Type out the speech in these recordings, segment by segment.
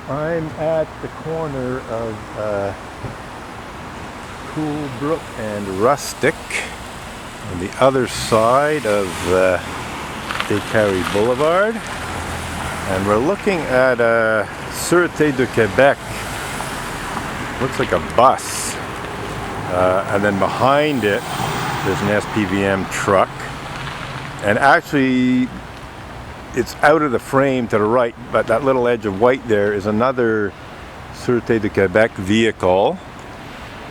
I'm at the corner of Coolbrook and Rustic on the other side of Descaries Boulevard, and we're looking at Sûreté du Québec. Looks like a bus, and then behind it there's an SPVM truck, and actually it's out of the frame to the right, but that little edge of white there is another Sûreté du Québec vehicle.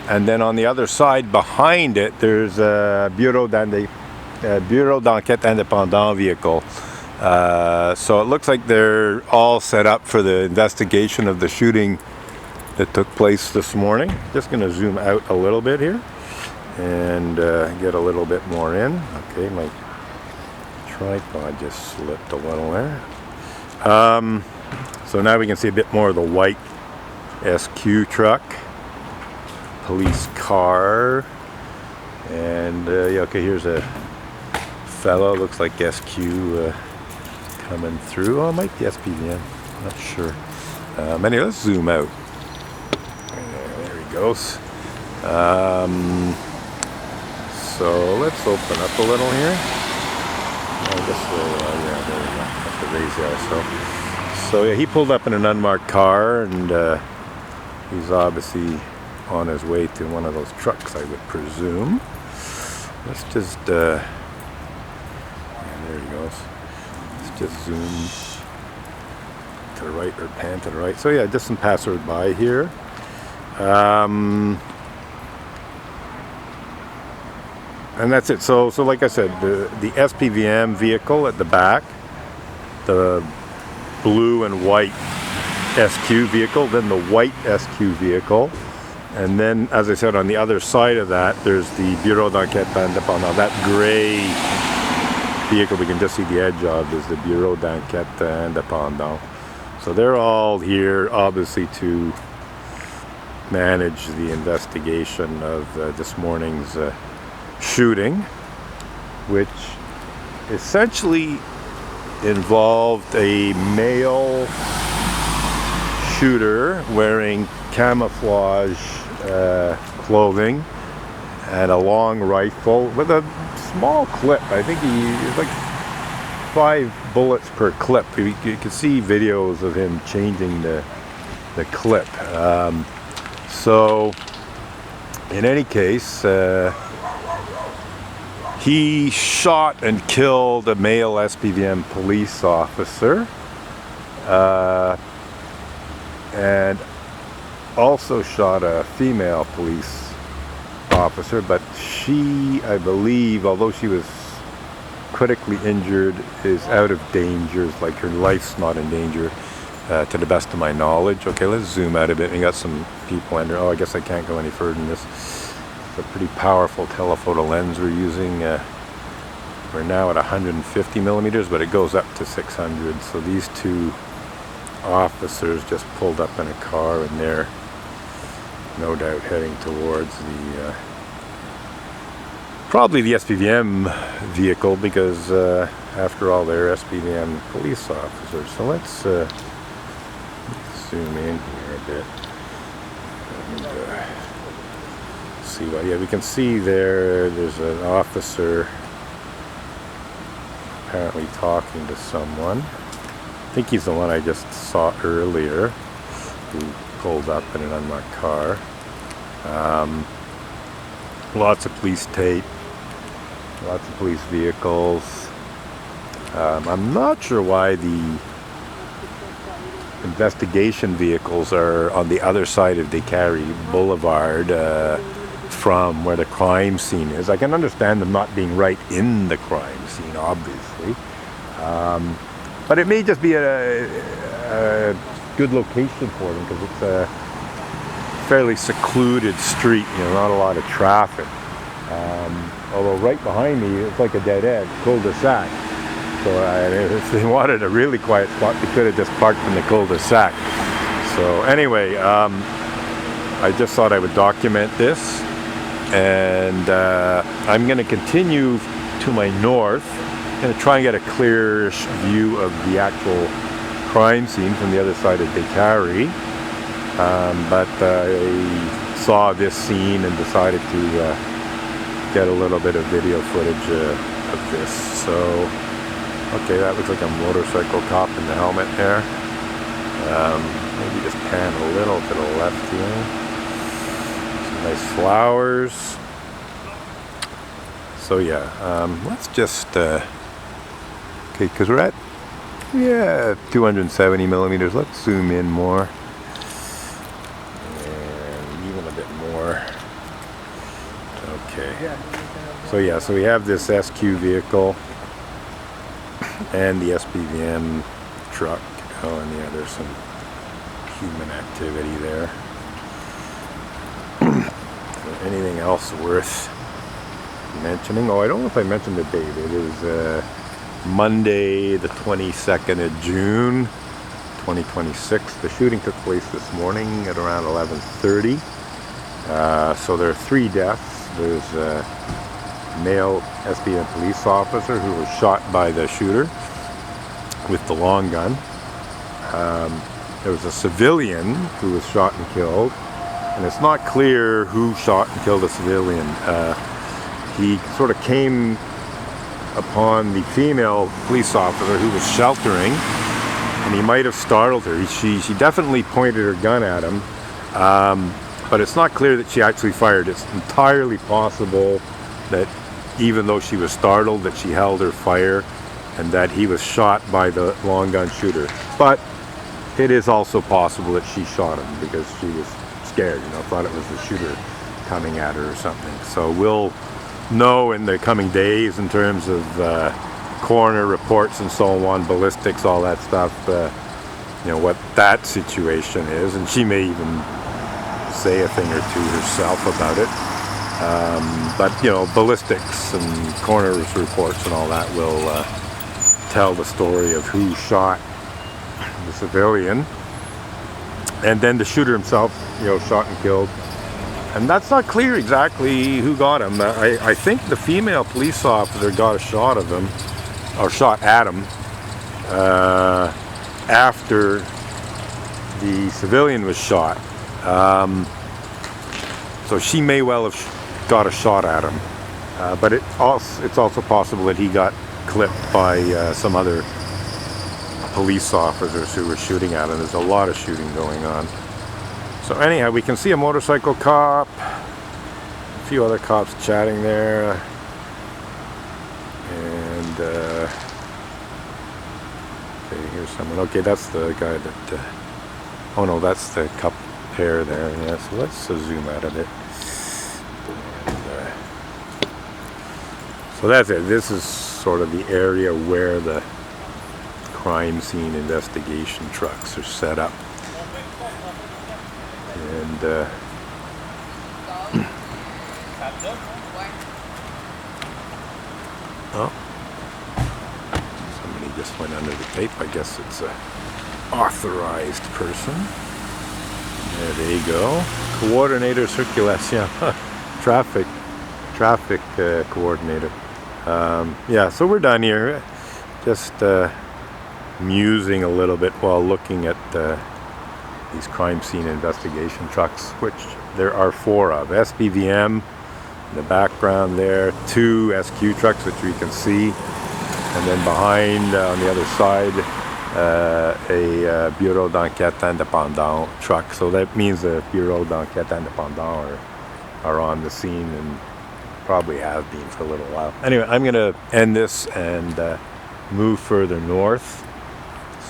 And then on the other side behind it, there's a Bureau d'Enquête Indépendant vehicle. So it looks like they're all set up for the investigation of the shooting that took place this morning. Just going to zoom out a little bit here and get a little bit more in. Okay, my tripod just slipped a little there. So now we can see a bit more of the white SQ truck. Police car, and yeah, okay, here's a fellow, looks like SQ coming through. Oh, it might be SPVM, not sure. Anyway, let's zoom out. There he goes. So let's open up a little here. I guess yeah, there we go. Have to raise that. So yeah, he pulled up in an unmarked car, and he's obviously on his way to one of those trucks, I would presume. Let's just yeah, there he goes. Let's just zoom to the right, or pan to the right. So yeah, just some passersby here. And that's it. So like I said, the SPVM vehicle at the back, the blue and white SQ vehicle, then the white SQ vehicle. And then, as I said, on the other side of that, there's the Bureau d'Enquête Indépendant. That gray vehicle we can just see the edge of is the Bureau d'Enquête Indépendant. So they're all here, obviously, to manage the investigation of this morning's shooting, which essentially involved a male shooter wearing camouflage clothing and a long rifle with a small clip. I think it's like 5 bullets per clip. You can see videos of him changing the clip. So in any case, he shot and killed a male SPVM police officer, and also shot a female police officer, but she, I believe, although she was critically injured, is out of danger. It's like her life's not in danger, to the best of my knowledge. Okay, let's zoom out a bit. We got some people under. Oh, I guess I can't go any further than this. It's a pretty powerful telephoto lens we're using. We're now at 150 millimeters, but it goes up to 600. So these two officers just pulled up in a car, and they're no doubt heading towards the probably the SPVM vehicle, because after all, they're SPVM police officers. So let's zoom in here a bit and see what. Yeah, we can see there's an officer apparently talking to someone. I think he's the one I just saw earlier, who pulled up in an unmarked car. Lots of police tape, lots of police vehicles. I'm not sure why the investigation vehicles are on the other side of Descaries Boulevard from where the crime scene is. I can understand them not being right in the crime scene, obviously. But it may just be a good location for them, because it's a fairly secluded street, not a lot of traffic. Although right behind me, it's like a dead end, cul-de-sac. So if they wanted a really quiet spot, they could have just parked in the cul-de-sac. So anyway, I just thought I would document this, and I'm going to continue to my north. I'm going to try and get a clearish view of the actual crime scene from the other side of Décarie, but I saw this scene and decided to get a little bit of video footage of this. So, okay, that looks like a motorcycle cop in the helmet there. Maybe just pan a little to the left here. Some nice flowers. So yeah, let's just, okay, because we're at, 270 millimeters. Let's zoom in more. And even a bit more. Okay. So yeah, so we have this SQ vehicle and the SPVM truck. Oh, and yeah, there's some human activity there. Anything else worth mentioning? Oh, I don't know if I mentioned the date. It is Monday, the 22nd of June, 2026. The shooting took place this morning at around 11:30. So there are 3 deaths. There's a male SPVM police officer who was shot by the shooter with the long gun. There was a civilian who was shot and killed, and it's not clear who shot and killed the civilian. He sort of came upon the female police officer who was sheltering, and he might have startled her. She definitely pointed her gun at him, but it's not clear that she actually fired. It's entirely possible that even though she was startled, that she held her fire and that he was shot by the long gun shooter. But it is also possible that she shot him because she was scared, thought it was the shooter coming at her or something. So we'll know in the coming days in terms of coroner reports and so on, ballistics, all that stuff, what that situation is. And she may even say a thing or two herself about it. But ballistics and coroner's reports and all that will tell the story of who shot the civilian, and then the shooter himself, shot and killed. And that's not clear exactly who got him. I think the female police officer got a shot of him, or shot at him, after the civilian was shot. So she may well have got a shot at him, but it's also possible that he got clipped by some other police officers who were shooting at him. There's a lot of shooting going on. So anyhow, we can see a motorcycle cop, a few other cops chatting there, and okay, here's someone. Okay, that's the guy that, oh no, that's the couple pair there. Yeah, so let's zoom out of it. And, so that's it. This is sort of the area where the crime scene investigation trucks are set up. And oh, somebody just went under the tape. I guess it's a authorized person. There they go. Coordinator circulation, traffic coordinator. Yeah, so we're done here. Just musing a little bit while looking at these crime scene investigation trucks, which there are 4 of. SPVM in the background there, 2 SQ trucks, which we can see, and then behind on the other side a Bureau d'Enquête Indépendant truck. So that means the Bureau d'Enquête Indépendant are on the scene and probably have been for a little while. Anyway, I'm going to end this and move further north,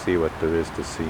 see what there is to see.